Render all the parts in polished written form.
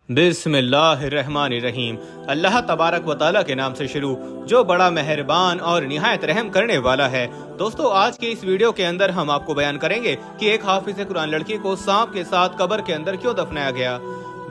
बिस्मिल्लाहिर्रहमानिर्रहीम। अल्लाह तबारक व तआला के नाम से शुरू, जो बड़ा मेहरबान और निहायत रहम करने वाला है। दोस्तों, आज की इस वीडियो के अंदर हम आपको बयान करेंगे कि एक हाफिज कुरान लड़की को सांप के साथ कब्र के अंदर क्यों दफनाया गया।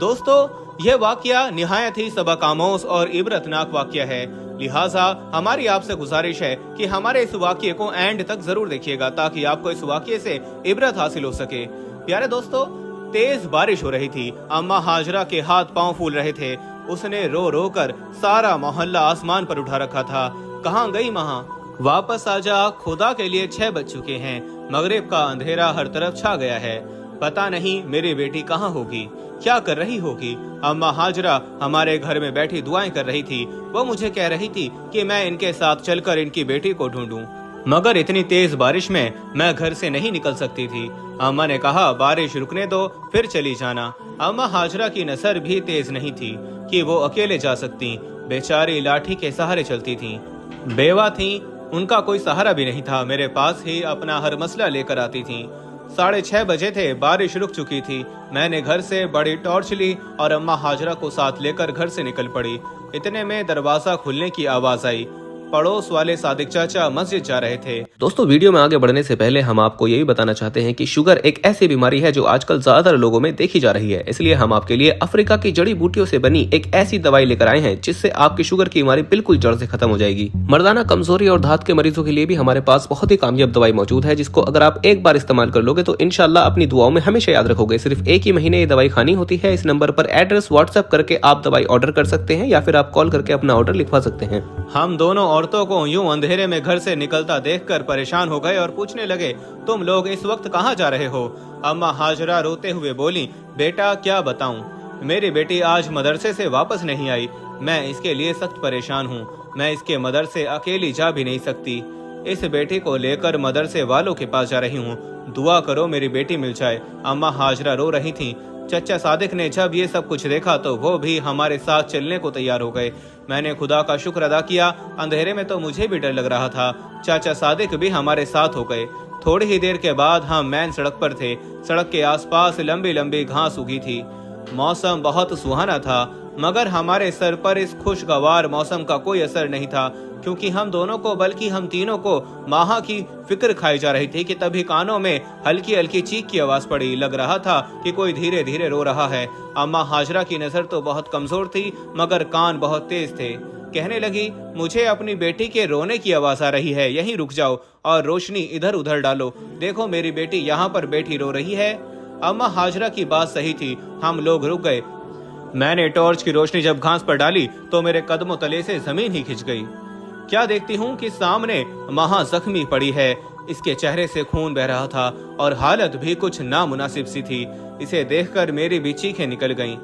दोस्तों, यह वाकया निहायत ही सबक आमोज और इबरतनाक वाकया है, लिहाजा हमारी आपसे गुजारिश है कि हमारे इस वाकये को एंड तक जरूर देखिएगा ताकि आपको इस वाकये से इबरत हासिल हो सके। प्यारे दोस्तों, तेज बारिश हो रही थी। अम्मा हाजरा के हाथ पांव फूल रहे थे। उसने रो रो कर सारा मोहल्ला आसमान पर उठा रखा था। कहाँ गई महा, वापस आजा, खुदा के लिए 6 बज चुके हैं। मगरिब का अंधेरा हर तरफ छा गया है। पता नहीं मेरी बेटी कहाँ होगी, क्या कर रही होगी। अम्मा हाजरा हमारे घर में बैठी दुआएं कर रही थी। वो मुझे कह रही थी कि मैं इनके साथ चलकर इनकी बेटी को ढूंढूं, मगर इतनी तेज बारिश में मैं घर से नहीं निकल सकती थी। अम्मा ने कहा, बारिश रुकने दो, फिर चली जाना। अम्मा हाजरा की नजर भी तेज नहीं थी कि वो अकेले जा सकती। बेचारी लाठी के सहारे चलती थी, बेवा थी, उनका कोई सहारा भी नहीं था। मेरे पास ही अपना हर मसला लेकर आती थी। 6:30 बजे थे, बारिश रुक चुकी थी। मैंने घर से बड़ी टॉर्च ली और अम्मा हाजरा को साथ लेकर घर से निकल पड़ी। इतने में दरवाजा खुलने की आवाज आई। पड़ोस वाले सादिक चाचा मस्जिद जा रहे थे। दोस्तों, वीडियो में आगे बढ़ने से पहले हम आपको यही बताना चाहते हैं कि शुगर एक ऐसी बीमारी है जो आजकल ज्यादातर लोगों में देखी जा रही है। इसलिए हम आपके लिए अफ्रीका की जड़ी बूटियों से बनी एक ऐसी दवाई लेकर आए हैं जिससे आपकी शुगर की बीमारी बिल्कुल जड़ से खत्म हो जाएगी। मर्दाना कमजोरी और धात के मरीजों के लिए भी हमारे पास बहुत ही कामयाब दवाई मौजूद है, जिसको अगर आप एक बार इस्तेमाल कर लोगे तो इंशाल्लाह अपनी दुआओं में हमेशा याद रखोगे। सिर्फ एक ही महीने ये दवाई खानी होती है। इस नंबर पर एड्रेस व्हाट्सएप करके आप दवाई ऑर्डर कर सकते हैं या फिर आप कॉल करके अपना ऑर्डर लिखवा सकते हैं। हम दोनों औरतों को यूं अंधेरे में घर से निकलता देखकर परेशान हो गए और पूछने लगे, तुम लोग इस वक्त कहाँ जा रहे हो। अम्मा हाजरा रोते हुए बोली, बेटा क्या बताऊं, मेरी बेटी आज मदरसे से वापस नहीं आई। मैं इसके लिए सख्त परेशान हूँ। मैं इसके मदरसे अकेली जा भी नहीं सकती। इस बेटी को लेकर मदरसे वालों के पास जा रही हूँ। दुआ करो मेरी बेटी मिल जाए। अम्मा हाजरा रो रही थी। चचा सादिक ने जब ये सब कुछ देखा तो वो भी हमारे साथ चलने को तैयार हो गए। मैंने खुदा का शुक्र अदा किया। अंधेरे में तो मुझे भी डर लग रहा था। चाचा सादिक भी हमारे साथ हो गए। थोड़ी ही देर के बाद हम मेन सड़क पर थे। सड़क के आसपास लंबी लंबी घास उगी थी। मौसम बहुत सुहाना था, मगर हमारे सर पर इस खुशगवार मौसम का कोई असर नहीं था, क्योंकि हम दोनों को बल्कि हम तीनों को माहा की फिक्र खाई जा रही थी कि तभी कानों में हल्की हल्की चीख की आवाज पड़ी। लग रहा था कि कोई धीरे धीरे रो रहा है। अम्मा हाजरा की नजर तो बहुत कमजोर थी, मगर कान बहुत तेज थे। कहने लगी, मुझे अपनी बेटी के रोने की आवाज आ रही है, यहीं रुक जाओ और रोशनी इधर उधर डालो। देखो मेरी बेटी यहाँ पर बैठी रो रही है। अम्मा हाजरा की बात सही थी। हम लोग रुक गए। मैंने टॉर्च की रोशनी जब घास पर डाली तो मेरे कदमों तले से जमीन ही खिंच गई। क्या देखती हूँ कि सामने महा जख्मी पड़ी है। इसके चेहरे से खून बह रहा था और हालत भी कुछ नामुनासिब सी थी। इसे देखकर मेरी भी चीखें निकल गईं।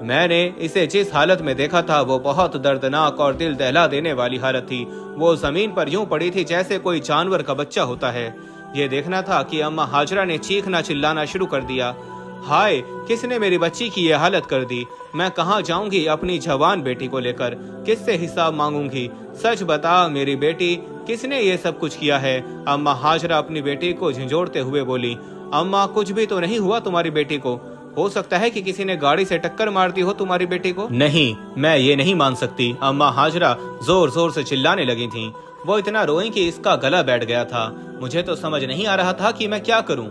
मैंने इसे जिस हालत में देखा था वो बहुत दर्दनाक और दिल दहला देने वाली हालत थी। वो जमीन पर यूं पड़ी थी जैसे कोई जानवर का बच्चा होता है। ये देखना था कि अम्मा हाजरा ने चीखना चिल्लाना शुरू कर दिया। हाय, किसने मेरी बच्ची की ये हालत कर दी। मैं कहाँ जाऊंगी अपनी जवान बेटी को लेकर, किससे हिसाब मांगूंगी। सच बता मेरी बेटी, किसने ये सब कुछ किया है। अम्मा हाजरा अपनी बेटी को झंझोड़ते हुए बोली, अम्मा कुछ भी तो नहीं हुआ तुम्हारी बेटी को। हो सकता है कि किसी ने गाड़ी से टक्कर मार दी हो तुम्हारी बेटी को। नहीं, मैं ये नहीं मान सकती। अम्मा हाजरा जोर जोर से चिल्लाने लगी थी। वो इतना रोई कि इसका गला बैठ गया था। मुझे तो समझ नहीं आ रहा था कि मैं क्या करूं।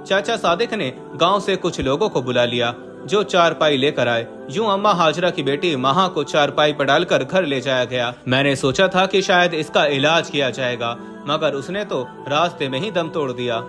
चाचा सादिक ने गांव से कुछ लोगों को बुला लिया जो चारपाई लेकर आए। यूं अम्मा हाजरा की बेटी महा को चारपाई पर डालकर घर ले जाया गया। मैंने सोचा था कि शायद इसका इलाज किया जाएगा, मगर उसने तो रास्ते में ही दम तोड़ दिया।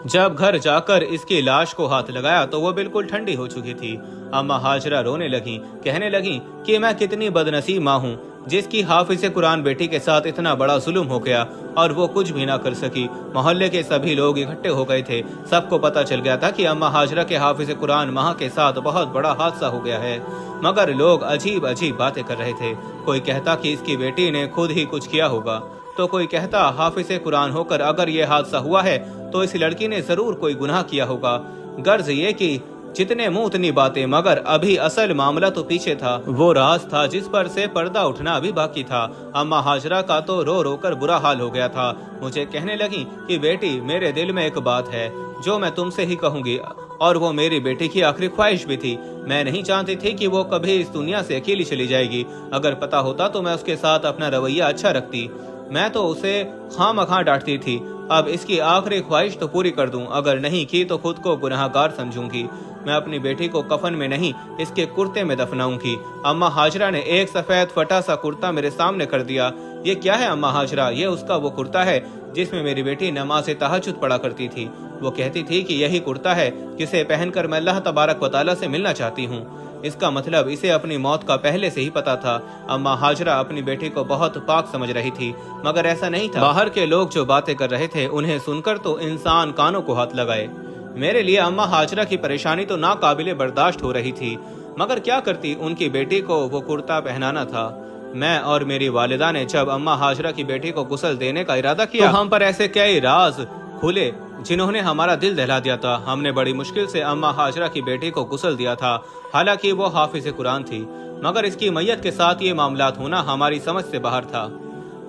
जब घर जाकर इसकी लाश को हाथ लगाया तो वो बिल्कुल ठंडी हो चुकी थी। अम्मा हाजरा रोने लगी, कहने लगी कि मैं कितनी बदनसीब माँ हूँ जिसकी हाफिज कुरान बेटी के साथ इतना बड़ा जुल्म हो गया और वो कुछ भी ना कर सकी। मोहल्ले के सभी लोग इकट्ठे हो गए थे। सबको पता चल गया था कि अम्मा हाजरा के हाफिज कुरान महा के साथ बहुत बड़ा हादसा हो गया है, मगर लोग अजीब अजीब बातें कर रहे थे। कोई कहता कि इसकी बेटी ने खुद ही कुछ किया होगा, तो कोई कहता हाफिज कुरान होकर अगर ये हादसा हुआ है तो इस लड़की ने जरूर कोई गुनाह किया होगा। गर्ज ये कि जितने मुंह उतनी बातें, मगर अभी असल मामला तो पीछे था। वो राज था जिस पर से पर्दा उठना अभी बाकी था। अम्मा हाजरा का तो रो रो कर बुरा हाल हो गया था। मुझे कहने लगी कि बेटी, मेरे दिल में एक बात है जो मैं तुमसे ही कहूंगी, और वो मेरी बेटी की आखिरी ख्वाहिश भी थी। मैं नहीं चाहती थी कि वो कभी इस दुनिया से अकेली चली जाएगी। अगर पता होता तो मैं उसके साथ अपना रवैया अच्छा रखती। मैं तो उसे खामखा डांटती थी। अब इसकी आखिरी ख्वाहिश तो पूरी कर दूं, अगर नहीं की तो खुद को गुनहगार समझूंगी। मैं अपनी बेटी को कफन में नहीं, इसके कुर्ते में दफनाऊंगी। अम्मा हाजरा ने एक सफेद फटा सा कुर्ता मेरे सामने कर दिया। ये क्या है अम्मा हाजरा? ये उसका वो कुर्ता है जिसमें मेरी बेटी नमाज़े तहज्जुद पढ़ा करती थी। वो कहती थी कि यही कुर्ता है जिसे पहनकर मैं अल्लाह तबारक व तआला से मिलना चाहती हूँ। इसका मतलब इसे अपनी मौत का पहले से ही पता था। अम्मा हाजरा अपनी बेटी को बहुत पाक समझ रही थी, मगर ऐसा नहीं था। बाहर के लोग जो बातें कर रहे थे उन्हें सुनकर तो इंसान कानों को हाथ लगाए। मेरे लिए अम्मा हाजरा की परेशानी तो नाकाबिले बर्दाश्त हो रही थी, मगर क्या करती, उनकी बेटी को वो कुर्ता पहनाना था। मैं और मेरी वालिदा ने जब अम्मा हाजरा की बेटी को गुस्ल देने का इरादा किया तो हम पर ऐसे कई राज खुले जिन्होंने हमारा दिल दहला दिया था। हमने बड़ी मुश्किल से अम्मा हाजरा की बेटी को गुस्ल दिया था। हालांकि वो हाफिज कुरान थी, मगर इसकी मैयत के साथ ये मामलात होना हमारी समझ से बाहर था।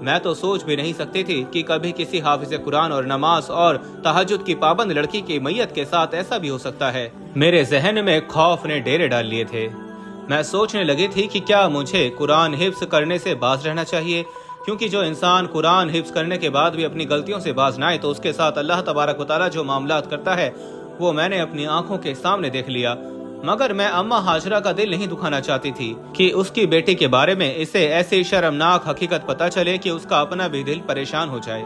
मैं तो सोच भी नहीं सकती थी कि कभी किसी हाफिज कुरान और नमाज और तहज्जुद की पाबंद लड़की की मैयत के साथ ऐसा भी हो सकता है। मेरे जहन में खौफ ने डेरे डाल लिए थे। मैं सोचने लगी थी कि क्या मुझे कुरान हिफ्ज करने से बाज रहना चाहिए, क्योंकि जो इंसान कुरान हिफ्ज करने के बाद भी अपनी गलतियों से बाज न आए तो उसके साथ अल्लाह तबारक व तआला जो मामलात करता है वो मैंने अपनी आंखों के सामने देख लिया। मगर मैं अम्मा हाजरा का दिल नहीं दुखाना चाहती थी कि उसकी बेटी के बारे में इसे ऐसी शर्मनाक हकीकत पता चले कि उसका अपना भी दिल परेशान हो जाए।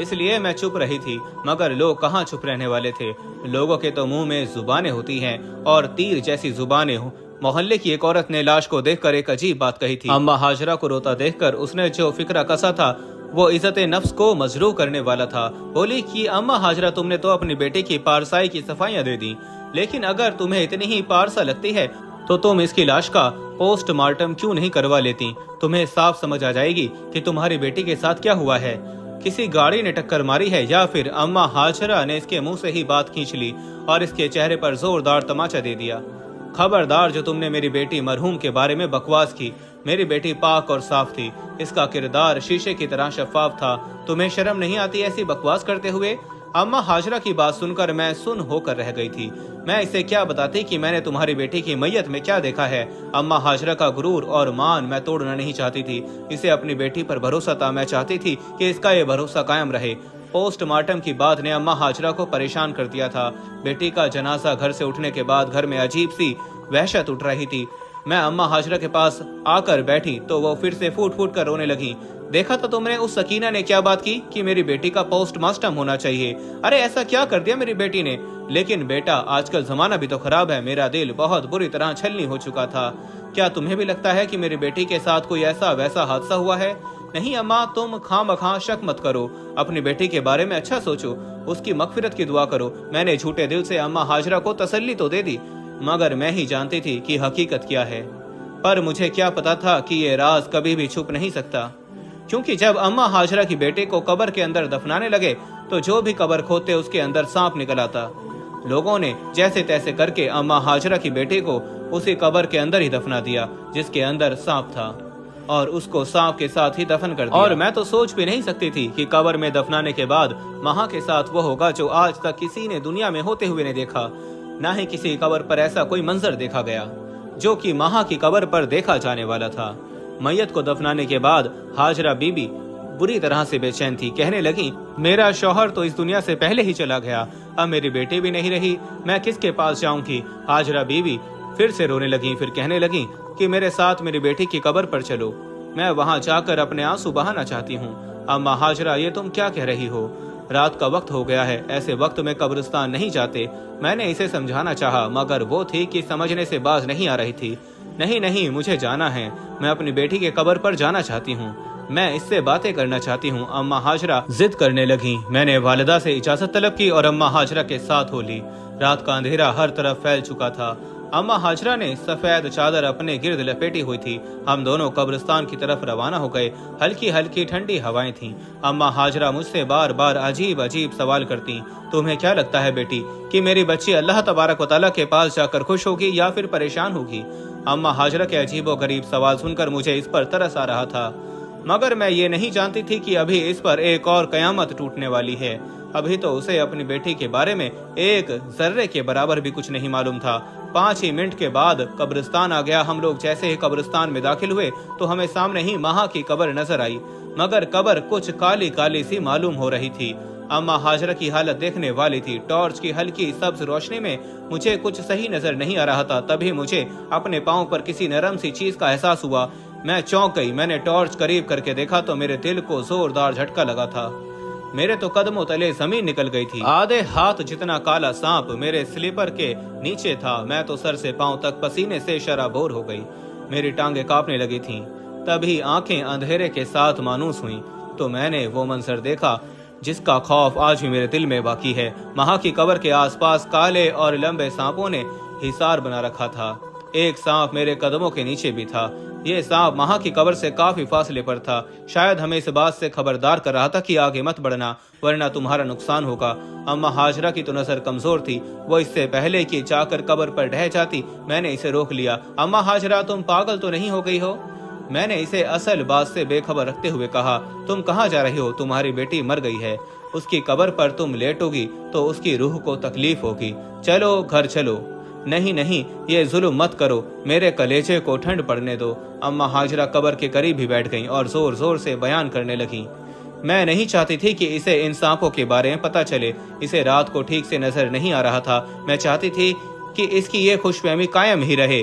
इसलिए मैं चुप रही थी, मगर लोग कहाँ चुप रहने वाले थे। लोगों के तो मुंह में जुबानें होती हैं और तीर जैसी जुबानें हो। मोहल्ले की एक औरत ने लाश को देखकर एक अजीब बात कही थी। अम्मा हाजरा को रोता देखकर उसने जो फिक्रा कसा था वो इज्जत नफ्स को मजरूह करने वाला था। बोली कि अम्मा हाजरा, तुमने तो अपनी बेटी की पारसाई की सफाइयां दे दी, लेकिन अगर तुम्हें इतनी ही पारसा लगती है तो तुम इसकी लाश का पोस्टमार्टम क्यों नहीं करवा लेती? तुम्हें साफ समझ आ जाएगी कि तुम्हारी बेटी के साथ क्या हुआ है। किसी गाड़ी ने टक्कर मारी है या फिर अम्मा हाजरा ने इसके मुंह से ही बात खींच ली और इसके चेहरे पर जोरदार तमाचा दे दिया। खबरदार, जो तुमने मेरी बेटी मरहूम के बारे में बकवास की। मेरी बेटी पाक और साफ थी, इसका किरदार शीशे की तरह शफाफ था। तुम्हें शर्म नहीं आती ऐसी बकवास करते हुए? अम्मा हाजरा की बात सुनकर मैं सुन होकर रह गई थी। मैं इसे क्या बताती कि मैंने तुम्हारी बेटी की मैयत में क्या देखा है। अम्मा हाजरा का गुरूर और मान मैं तोड़ना नहीं चाहती थी। इसे अपनी बेटी पर भरोसा था। मैं चाहती थी कि इसका ये भरोसा कायम रहे। पोस्टमार्टम की बात ने अम्मा हाजरा को परेशान कर दिया था। बेटी का जनाजा घर से उठने के बाद घर में अजीब सी वहशत उठ रही थी। मैं अम्मा हाजरा के पास आकर बैठी तो वो फिर से फूट फूट कर रोने लगी। देखा तो तुमने उस सकीना ने क्या बात की कि मेरी बेटी का पोस्टमार्टम होना चाहिए। अरे ऐसा क्या कर दिया मेरी बेटी ने? लेकिन बेटा, आजकल जमाना भी तो खराब है। मेरा दिल बहुत बुरी तरह छलनी हो चुका था। क्या तुम्हें भी लगता है कि मेरी बेटी के साथ कोई ऐसा वैसा हादसा हुआ है? नहीं अम्मा, तुम खामखा शक मत करो। अपनी बेटी के बारे में अच्छा सोचो, उसकी मगफिरत की दुआ करो। मैंने झूठे दिल से अम्मा हाजरा को तसल्ली तो दे दी, मगर मैं ही जानती थी कि हकीकत क्या है। पर मुझे क्या पता था कि ये राज कभी भी छुप नहीं सकता, क्योंकि जब अम्मा हाजरा की बेटे को कब्र के अंदर दफनाने लगे तो जो भी कब्र खोदते उसके अंदर सांप निकल आता। लोगों ने जैसे तैसे करके अम्मा हाजरा की बेटे को उसी कब्र के अंदर ही दफना दिया जिसके अंदर सांप था, और उसको सांप के साथ ही दफन कर दिया। और मैं तो सोच भी नहीं सकती थी कि कब्र में दफनाने के बाद वहां के साथ वो होगा जो आज तक किसी ने दुनिया में होते हुए नहीं देखा। ना ही किसी कब्र पर ऐसा कोई मंजर देखा गया जो कि माँ की कब्र पर देखा जाने वाला था। मैयत को दफनाने के बाद हाजरा बीबी बुरी तरह से बेचैन थी। कहने लगी, मेरा शौहर तो इस दुनिया से पहले ही चला गया, अब मेरी बेटी भी नहीं रही, मैं किसके पास जाऊंगी? हाजरा बीबी फिर से रोने लगी। फिर कहने लगी कि मेरे साथ मेरी बेटी की कब्र पर चलो, मैं वहां जाकर अपने आंसू बहाना चाहती हूँ। अम्मा हाजरा, ये तुम क्या कह रही हो? रात का वक्त हो गया है, ऐसे वक्त में कब्रिस्तान नहीं जाते। मैंने इसे समझाना चाहा, मगर वो थी कि समझने से बाज नहीं आ रही थी। नहीं नहीं, मुझे जाना है, मैं अपनी बेटी के कब्र पर जाना चाहती हूँ, मैं इससे बातें करना चाहती हूँ। अम्मा हाजरा जिद करने लगी। मैंने वालिदा से इजाजत तलब की और अम्मा हाजरा के साथ हो ली। रात का अंधेरा हर तरफ फैल चुका था। अम्मा हाजरा ने सफेद चादर अपने गिर्द लपेटी हुई थी। हम दोनों कब्रिस्तान की तरफ रवाना हो गए। हल्की हल्की ठंडी हवाएं थीं। अम्मा हाजरा मुझसे बार बार अजीब अजीब सवाल करती। तुम्हें क्या लगता है बेटी कि मेरी बच्ची अल्लाह तबारक व तआला के पास जाकर खुश होगी या फिर परेशान होगी? अम्मा हाजरा के अजीबो गरीब सवाल सुनकर मुझे इस पर तरस आ रहा था, मगर मैं ये नहीं जानती थी कि अभी इस पर एक और कयामत टूटने वाली है। अभी तो उसे अपनी बेटी के बारे में एक जर्रे के बराबर भी कुछ नहीं मालूम था। 5 ही मिनट के बाद कब्रिस्तान आ गया। हम लोग जैसे ही कब्रिस्तान में दाखिल हुए तो हमें सामने ही महा की कब्र नजर आई, मगर कब्र कुछ काली काली सी मालूम हो रही थी। अम्मा हाजरा की हालत देखने वाली थी। टॉर्च की हल्की सब्ज रोशनी में मुझे कुछ सही नजर नहीं आ रहा था। तभी मुझे अपने पांव पर किसी नरम सी चीज का एहसास हुआ। मैं चौंक गई। मैंने टॉर्च करीब करके देखा तो मेरे दिल को जोरदार झटका लगा था। मेरे तो कदमों तले जमीन निकल गई थी। आधे हाथ जितना काला सांप मेरे स्लीपर के नीचे था। मैं तो सर से पांव तक पसीने से शराबोर हो गई। मेरी टांगे कांपने लगी थीं। तभी आंखें अंधेरे के साथ मानूस हुईं तो मैंने वो मंजर देखा जिसका खौफ आज भी मेरे दिल में बाकी है। महा की कब्र के आसपास काले और लंबे सांपों ने हिसार बना रखा था। एक सांप मेरे कदमों के नीचे भी था। ये सांप महा की कब्र से काफी फासले पर था। शायद हमें इस बात से खबरदार कर रहा था कि आगे मत बढ़ना वरना तुम्हारा नुकसान होगा। अम्मा हाजरा की तो नजर कमजोर थी। वो इससे पहले कि जाकर कब्र पर ढह जाती मैंने इसे रोक लिया। अम्मा हाजरा, तुम पागल तो नहीं हो गई हो? मैंने इसे असल बात से बेखबर रखते हुए कहा। तुम कहाँ जा रही हो? तुम्हारी बेटी मर गई है। उसकी कब्र पर तुम लेटोगी तो उसकी रूह को तकलीफ होगी। चलो घर चलो। नहीं नहीं, ये जुल्म मत करो, मेरे कलेजे को ठंड पड़ने दो। अम्मा हाजरा कब्र के करीब ही बैठ गईं और जोर जोर से बयान करने लगी। मैं नहीं चाहती थी कि इसे इन सांपों के बारे में पता चले। इसे रात को ठीक से नजर नहीं आ रहा था। मैं चाहती थी कि इसकी ये खुशफहमी कायम ही रहे,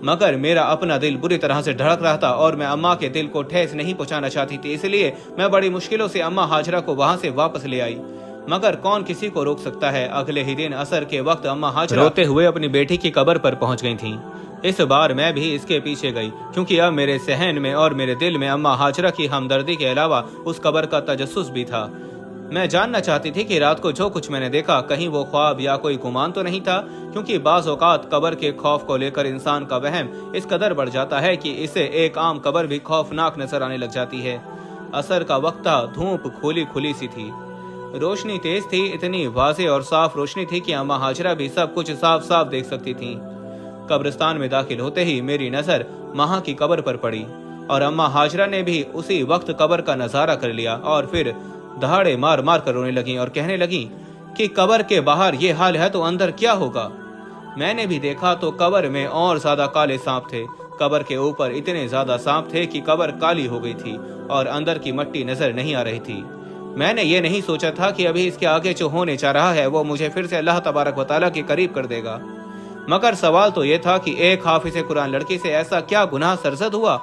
मगर मेरा अपना दिल बुरी तरह से धड़क रहा था और मैं अम्मा के दिल को ठेस नहीं पहुंचाना चाहती थी। इसलिए मैं बड़ी मुश्किलों से अम्मा हाजरा को वहां से वापस ले आई, मगर कौन किसी को रोक सकता है। अगले ही दिन असर के वक्त अम्मा हाजरा रोते हुए अपनी बेटी की कब्र पर पहुंच गई थीं। इस बार मैं भी इसके पीछे गई, क्योंकि अब मेरे सहन में और मेरे दिल में अम्मा हाजरा की हमदर्दी के अलावा उस कब्र का तजस्सुस भी था। मैं जानना चाहती थी कि रात को जो कुछ मैंने देखा कहीं वो ख्वाब या कोई गुमान तो नहीं था, क्योंकि बाज़ औक़ात कब्र के खौफ को लेकर इंसान का वहम इस कदर बढ़ जाता है कि इसे एक आम कब्र भी खौफनाक नजर आने लग जाती है। असर का वक्त था। धूप खुली खुली सी थी। रोशनी तेज थी। इतनी वाज़ेह और साफ रोशनी थी कि अम्मा हाजरा भी सब कुछ साफ साफ देख सकती थी। कब्रिस्तान में दाखिल होते ही मेरी नजर महा की कब्र पर पड़ी और अम्मा हाजरा ने भी उसी वक्त कब्र का नजारा कर लिया और फिर दहाड़े मार मार कर रोने लगी और कहने लगी कि कब्र के बाहर ये हाल है तो अंदर क्या होगा। मैंने भी देखा तो कब्र में और ज्यादा काले सांप थे। कब्र के ऊपर इतने ज्यादा सांप थे कि कब्र काली हो गई थी और अंदर की मिट्टी नजर नहीं आ रही थी। मैंने ये नहीं सोचा था कि अभी इसके आगे जो होने जा रहा है वो मुझे फिर से अल्लाह तबारक व तआला के करीब कर देगा। मगर सवाल तो ये था कि एक हाफिज़ कुरान लड़की से ऐसा क्या गुनाह सरजद हुआ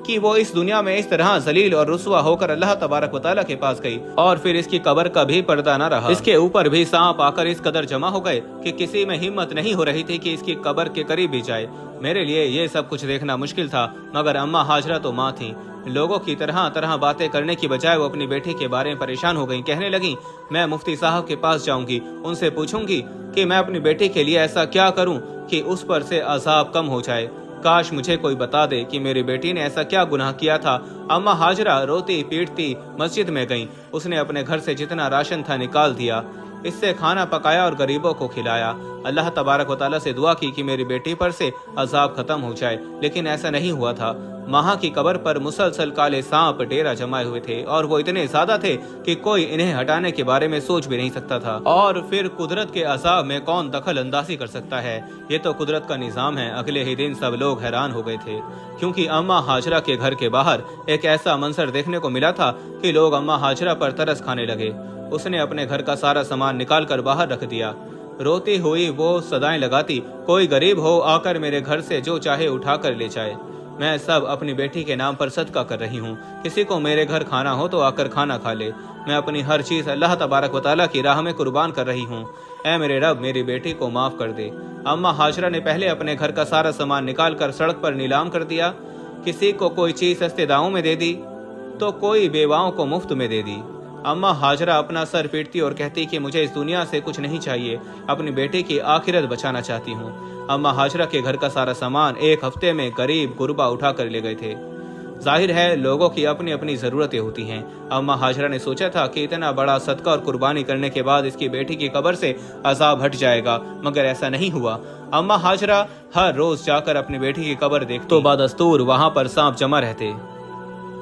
कि वो इस दुनिया में इस तरह जलील और रुस्वा होकर अल्लाह तबारक व तआला के पास गई और फिर इसकी कब्र का भी पर्दा न रहा। इसके ऊपर भी सांप आकर इस कदर जमा हो गए कि किसी में हिम्मत नहीं हो रही थी कि इसकी कब्र के करीब भी जाए। मेरे लिए ये सब कुछ देखना मुश्किल था, मगर अम्मा हाजरा तो माँ थी। लोगों की तरह तरह बातें करने की बजाय वो अपनी बेटी के बारे में परेशान हो गई। कहने लगी, मैं मुफ्ती साहब के पास जाऊंगी, उनसे पूछूंगी कि मैं अपनी बेटी के लिए ऐसा क्या करूं कि उस पर से अजाब कम हो जाए। काश मुझे कोई बता दे कि मेरी बेटी ने ऐसा क्या गुनाह किया था। अम्मा हाजरा रोती पीटती मस्जिद में गईं। उसने अपने घर से जितना राशन था निकाल दिया, इससे खाना पकाया और गरीबों को खिलाया। अल्लाह तबारक व तआला से दुआ की कि मेरी बेटी पर से अजाब खत्म हो जाए, लेकिन ऐसा नहीं हुआ था। महा की कब्र पर मुसलसल काले सांप डेरा जमाए हुए थे और वो इतने ज्यादा थे कि कोई इन्हें हटाने के बारे में सोच भी नहीं सकता था। और फिर कुदरत के अजाब में कौन दखल अंदाजी कर सकता है? ये तो कुदरत का निजाम है। अगले ही दिन सब लोग हैरान हो गए थे, क्योंकि अम्मा हाजरा के घर के बाहर एक ऐसा मंजर देखने को मिला था कि लोग अम्मा हाजरा पर तरस खाने लगे। उसने अपने घर का सारा सामान निकाल कर बाहर रख दिया। रोती हुई वो सदाएं लगाती, कोई गरीब हो आकर मेरे घर से जो चाहे उठा कर ले जाए। मैं सब अपनी बेटी के नाम पर सदका कर रही हूँ। किसी को मेरे घर खाना हो तो आकर खाना खा ले। मैं अपनी हर चीज अल्लाह तबारक व तआला की राह में कुर्बान कर रही हूँ। ऐ मेरे रब, मेरी बेटी को माफ कर दे। अम्मा हाजरा ने पहले अपने घर का सारा सामान निकाल कर सड़क पर नीलाम कर दिया। किसी को कोई चीज सस्ते दामों में दे दी तो कोई बेवाओं को मुफ्त में दे दी। अम्मा हाजरा अपना सर पीटती और कहती कि मुझे इस दुनिया से कुछ नहीं चाहिए, अपनी बेटी की आखिरत बचाना चाहती हूँ। अम्मा हाजरा के घर का सारा सामान एक हफ्ते में गरीब गुरबा उठा कर ले गए थे। जाहिर है लोगों की अपनी अपनी जरूरतें होती हैं। अम्मा हाजरा ने सोचा था कि इतना बड़ा सदका और कुर्बानी करने के बाद इसकी बेटी की कब्र से अजाब हट जाएगा, मगर ऐसा नहीं हुआ। अम्मा हाजरा हर रोज जाकर अपनी बेटी की कब्र देखती तो बादस्तूर वहां पर सांप जमा रहते।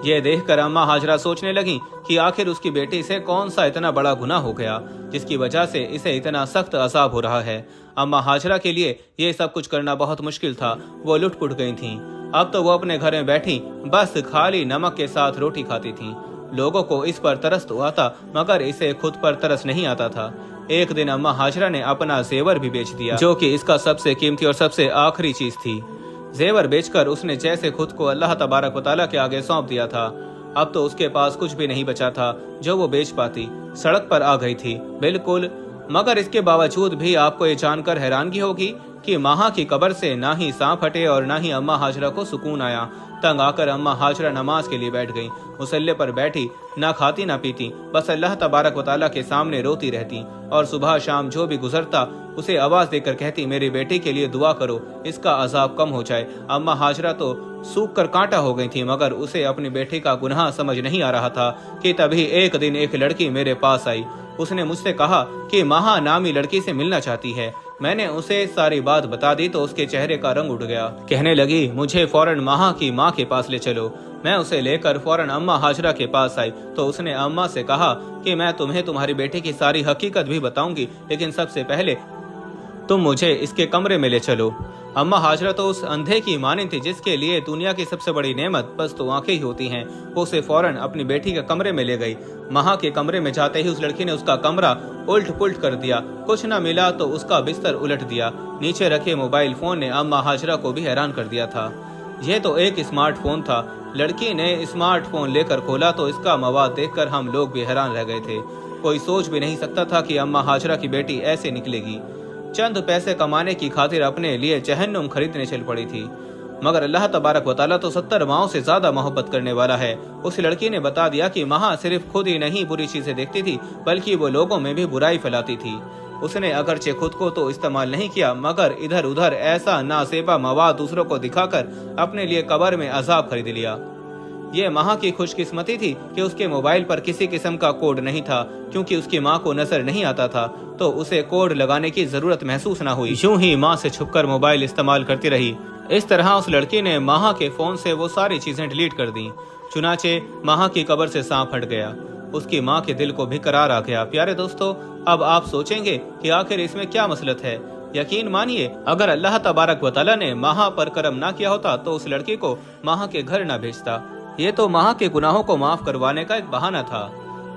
ये देखकर अम्मा हाजरा सोचने लगी कि आखिर उसकी बेटी से कौन सा इतना बड़ा गुनाह हो गया जिसकी वजह से इसे इतना सख्त अजाब हो रहा है। अम्मा हाजरा के लिए ये सब कुछ करना बहुत मुश्किल था। वो लुट-पुट गई थीं। अब तो वो अपने घर में बैठी बस खाली नमक के साथ रोटी खाती थीं। लोगों को इस पर तरस तो आता, मगर इसे खुद पर तरस नहीं आता था। एक दिन अम्मा हाजरा ने अपना जेवर भी बेच दिया, जो कि इसका सबसे कीमती और सबसे आखिरी चीज थी। जेवर बेचकर उसने जैसे खुद को अल्लाह तबारक व तआला के आगे सौंप दिया था। अब तो उसके पास कुछ भी नहीं बचा था जो वो बेच पाती। सड़क पर आ गई थी बिल्कुल। मगर इसके बावजूद भी आपको ये जानकर हैरानगी होगी कि माहा की कब्र से ना ही सांप हटे और ना ही अम्मा हाजरा को सुकून आया। तंग आकर अम्मा हाजरा नमाज के लिए बैठ गई। मुसल्ले पर बैठी, ना खाती ना पीती, बस अल्लाह तबारक व तआला के सामने रोती रहती और सुबह शाम जो भी गुजरता उसे आवाज देकर कहती, मेरी बेटी के लिए दुआ करो, इसका अजाब कम हो जाए। अम्मा हाजरा तो सूख कर कांटा हो गई थी, मगर उसे अपनी बेटी का गुनाह समझ नहीं आ रहा था कि तभी एक दिन एक लड़की मेरे पास आई। उसने मुझसे कहा कि माहा नामी लड़की से मिलना चाहती है। मैंने उसे सारी बात बता दी तो उसके चेहरे का रंग उठ गया। कहने लगी, मुझे फौरन माहा की माँ के पास ले चलो। मैं उसे लेकर फौरन अम्मा हाजरा के पास आई तो उसने अम्मा से कहा कि मैं तुम्हें तुम्हारी बेटी की सारी हकीकत भी बताऊंगी, लेकिन सबसे पहले तुम मुझे इसके कमरे में ले चलो। अम्मा हाजरा तो उस अंधे की मानिंद थी जिसके लिए दुनिया की सबसे बड़ी नेमत बस तो आंखें ही होती हैं। वो उसे फौरन अपनी बेटी के कमरे में ले गई। माहा के कमरे में जाते ही उस लड़की ने उसका कमरा उल्ट पुल्ट कर दिया। कुछ न मिला तो उसका बिस्तर उलट दिया। नीचे रखे मोबाइल फोन ने अम्मा हाजरा को भी हैरान कर दिया था। यह तो एक स्मार्टफोन था। लड़की ने स्मार्टफोन लेकर खोला तो इसका मवाद देखकर हम लोग भी हैरान रह गए थे। कोई सोच भी नहीं सकता था कि अम्मा हाजरा की बेटी ऐसे निकलेगी। चंद पैसे कमाने की खातिर अपने लिए जहन्नुम खरीदने चल पड़ी थी। मगर अल्लाह तबारक व तआला तो 70 माओं से ज्यादा मोहब्बत करने वाला है। उस लड़की ने बता दिया कि माहा सिर्फ खुद ही नहीं बुरी चीजें देखती थी, बल्कि वो लोगों में भी बुराई फैलाती थी। उसने अगरचे खुद को तो इस्तेमाल नहीं किया, मगर इधर उधर ऐसा नासेबा मवाद दूसरों को दिखाकर अपने लिए कब्र में अजाब खरीद लिया। ये माहा की खुशकिस्मती थी कि उसके मोबाइल पर किसी किस्म का कोड नहीं था, क्योंकि उसकी माँ को नजर नहीं आता था तो उसे कोड लगाने की जरूरत महसूस न हुई। यूं ही माँ से छुपकर मोबाइल इस्तेमाल करती रही। इस तरह उस लड़की ने माहा के फोन से वो सारी चीजें डिलीट कर दी। चुनाचे माहा की कब्र से सांप हट गया। उसकी माँ के दिल को भी करार आ गया। प्यारे दोस्तों, अब आप सोचेंगे कि आखिर इसमें क्या मसलत है। यकीन मानिए, अगर अल्लाह तबारक व तआला ने माहा पर करम ना किया होता तो उस लड़की को माहा के घर न भेजता। ये तो माहा के गुनाहों को माफ करवाने का एक बहाना था।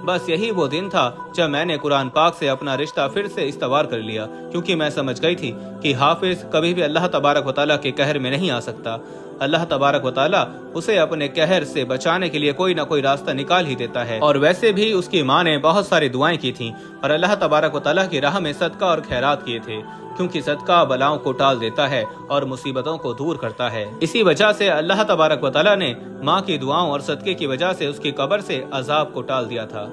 बस यही वो दिन था जब मैंने कुरान पाक से अपना रिश्ता फिर से इस्तवार कर लिया, क्योंकि मैं समझ गई थी कि हाफिज कभी भी अल्लाह तबारक व तआला के कहर में नहीं आ सकता। अल्लाह तबारक व तआला उसे अपने कहर से बचाने के लिए कोई ना कोई रास्ता निकाल ही देता है। और वैसे भी उसकी माँ ने बहुत सारी दुआएं की थीं और अल्लाह तबारक व तआला की राह में सदका और खैरात किए थे, क्योंकि सदका बलाओं को टाल देता है और मुसीबतों को दूर करता है। इसी वजह से अल्लाह तबारक व तआला ने माँ की दुआओं और सदके की वजह से उसकी कब्र से अजाब को टाल दिया था।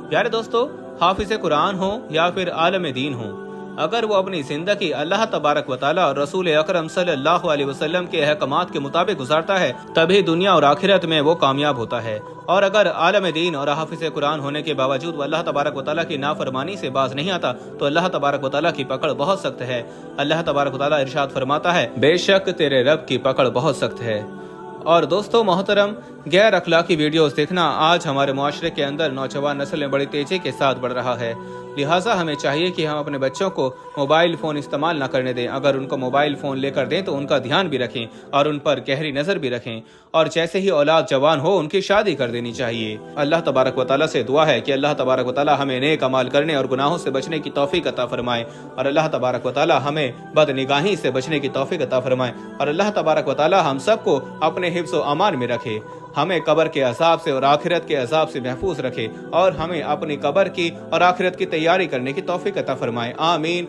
प्यारे दोस्तों, हाफिज कुरान हो या फिर आलम दीन हो, अगर वो अपनी जिंदगी अल्लाह तबारक व तआला और रसूल अकरम सल्लल्लाहु अलैहि वसल्लम के अहकामात के मुताबिक गुजारता है, तभी दुनिया और आखिरत में वो कामयाब होता है। और अगर आलम दीन और हाफिज कुरान होने के बावजूद वो अल्लाह तबारक व तआला की नाफरमानी से बाज नहीं आता तो अल्लाह तबारक व तआला की पकड़ बहुत सख्त है। अल्लाह तबारक व तआला इरशाद फरमाता है, बेशक तेरे रब की पकड़ बहुत सख्त है। और दोस्तों मोहतरम, गैर अखलाकी वीडियोस देखना आज हमारे मुआशरे के अंदर नौजवान नस्ल में बड़ी तेजी के साथ बढ़ रहा है। लिहाजा हमें चाहिए कि हम अपने बच्चों को मोबाइल फ़ोन इस्तेमाल न करने दें। अगर उनको मोबाइल फ़ोन लेकर दें तो उनका ध्यान भी रखें और उन पर गहरी नज़र भी रखें। और जैसे ही औलाद जवान हो उनकी शादी कर देनी चाहिए। अल्लाह तबारक व तआला से दुआ है कि अल्लाह तबारक व तआला हमें नेक अमाल करने और गुनाहों से बचने की तौफीक अता फरमाए, और अल्लाह तबारक व तआला हमें बदनिगाही से बचने की तौफीक अता फरमाए, और अल्लाह तबारक व तआला हम सबको अपने हिफ्ज़ व अमान में रखे, हमें कब्र के अज़ाब से और आखिरत के अज़ाब से महफूज रखे, और हमें अपनी कब्र की और आखिरत की तैयारी करने की तौफीक अता फरमाए। आमीन।